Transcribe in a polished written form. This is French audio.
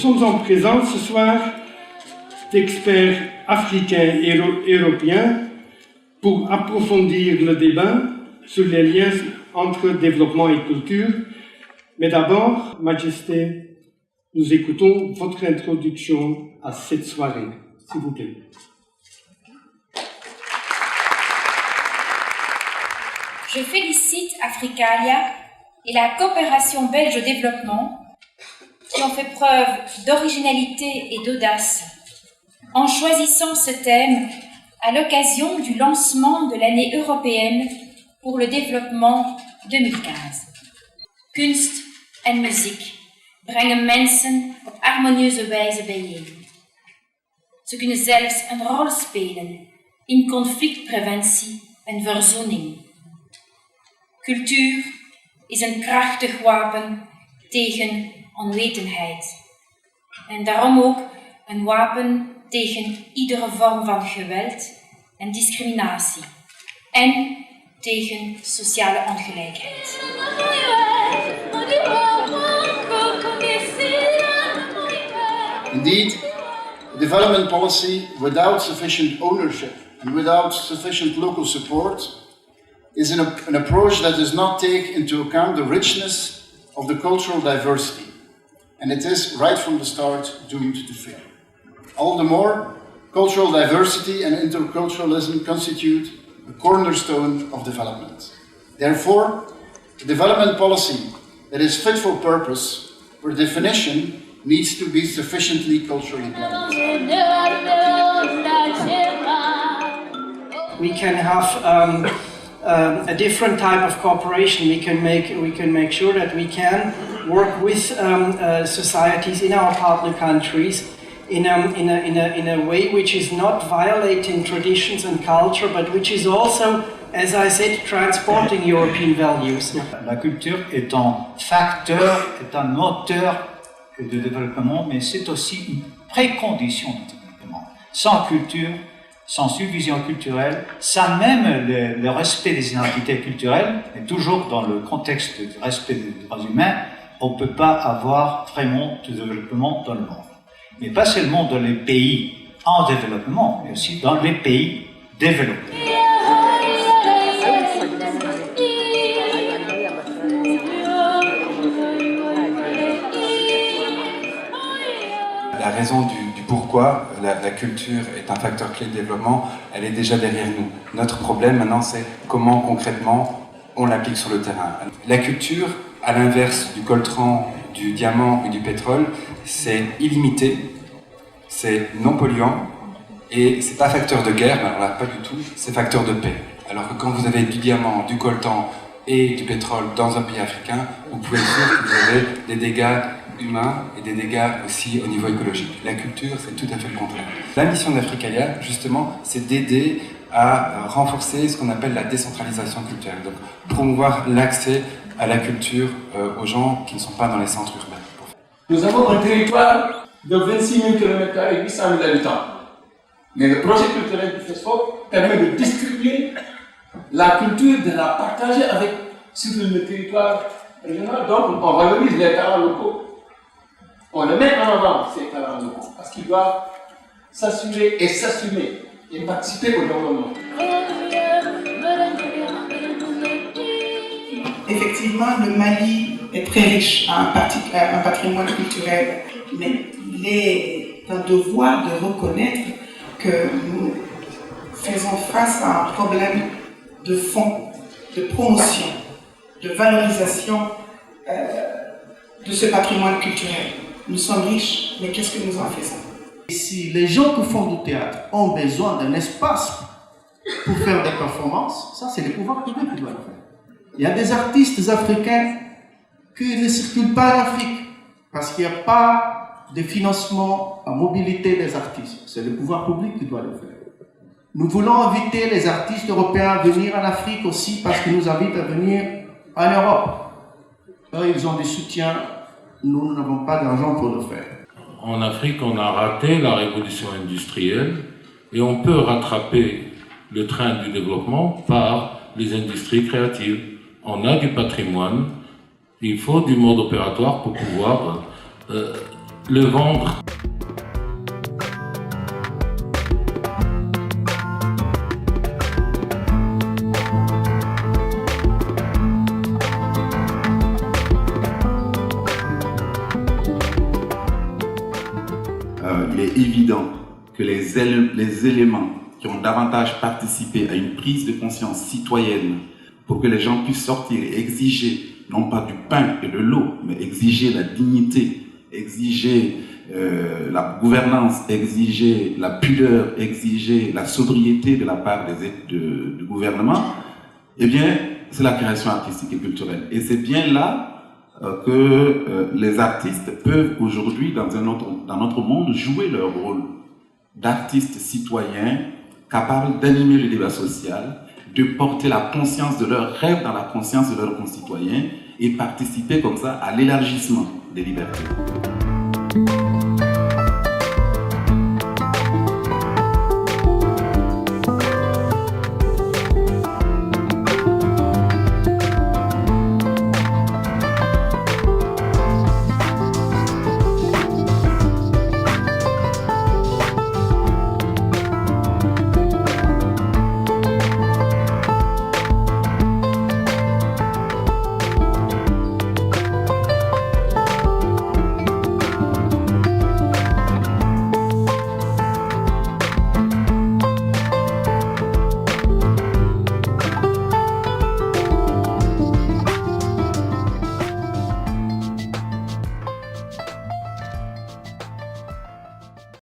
sommes en présence ce soir d'experts africains et européens pour approfondir le débat sur les liens entre développement et culture. Mais d'abord, Majesté, nous écoutons votre introduction à cette soirée, s'il vous plaît. Je félicite Africalia et la coopération belge au développement qui ont fait preuve d'originalité et d'audace en choisissant ce thème à l'occasion du lancement de l'année européenne pour le développement 2015. Kunst en muziek brengen mensen op harmonieuze wijze bijeen. Ze kunnen zelfs een rol spelen in conflictpreventie en verzoening. Cultuur is een krachtig wapen tegen onwetendheid en daarom ook een wapen tegen iedere vorm van geweld en discriminatie en tegen sociale ongelijkheid. Indeed, development policy without sufficient ownership and without sufficient local support is an approach that does not take into account the richness of the cultural diversity, and it is, right from the start, doomed to fail. All the more, cultural diversity and interculturalism constitute the cornerstone of development. Therefore, development policy that is fit for purpose, per definition, needs to be sufficiently culturally blended. We can have a different type of cooperation. We can make sure that we can work with societies in our partner countries in a way which is not violating traditions and culture, but which is also, as I said, transporting European values. La culture est un facteur, est un moteur de développement, mais c'est aussi une précondition du développement. Sans culture, sans une vision culturelle, sans même le respect des identités culturelles, et toujours dans le contexte du respect des droits humains, on ne peut pas avoir vraiment de développement dans le monde. Mais pas seulement dans les pays en développement, mais aussi dans les pays développés. La raison du pourquoi la culture est un facteur clé de développement, elle est déjà derrière nous. Notre problème maintenant, c'est comment concrètement on l'applique sur le terrain. La culture, à l'inverse du coltan, du diamant ou du pétrole, c'est illimité, c'est non polluant et c'est pas facteur de guerre, alors là pas du tout, c'est facteur de paix. Alors que quand vous avez du diamant, du coltan et du pétrole dans un pays africain, vous pouvez dire que vous avez des dégâts humains et des dégâts aussi au niveau écologique. La culture, c'est tout à fait le contraire. La mission d'Africalia, justement, c'est d'aider à renforcer ce qu'on appelle la décentralisation culturelle, donc promouvoir l'accès à la culture aux gens qui ne sont pas dans les centres urbains. Nous avons un territoire de 26 000 km et 800 000 habitants. Mais le projet culturel du FESFOC permet de distribuer la culture, de la partager sur le territoire régional. Donc on valorise les talents locaux. On le met en avant, ces talents locaux, parce qu'ils doivent s'assurer et s'assumer et participer au développement. Effectivement, le Mali est très riche en un patrimoine culturel, mais il est un devoir de reconnaître que nous faisons face à un problème de fond, de promotion, de valorisation de ce patrimoine culturel. Nous sommes riches, mais qu'est-ce que nous en faisons? Si les gens qui font du théâtre ont besoin d'un espace pour faire des performances, ça c'est le pouvoir public qui doit le faire. Il y a des artistes africains qui ne circulent pas en Afrique parce qu'il n'y a pas de financement à mobilité des artistes. C'est le pouvoir public qui doit le faire. Nous voulons inviter les artistes européens à venir en Afrique aussi parce qu'ils nous invitent à venir en Europe. Eux, ils ont des soutiens, nous n'avons pas d'argent pour le faire. En Afrique, on a raté la révolution industrielle et on peut rattraper le train du développement par les industries créatives. On a du patrimoine, il faut du mode opératoire pour pouvoir le vendre. Il est évident que les éléments qui ont davantage participé à une prise de conscience citoyenne pour que les gens puissent sortir et exiger, non pas du pain et de l'eau, mais exiger la dignité, exiger la gouvernance, exiger la pudeur, exiger la sobriété de la part du gouvernement, eh bien, c'est la création artistique et culturelle. Et c'est bien là que les artistes peuvent aujourd'hui, dans notre monde, jouer leur rôle d'artistes citoyens capables d'animer le débat social, de porter la conscience de leurs rêves dans la conscience de leurs concitoyens et participer comme ça à l'élargissement des libertés.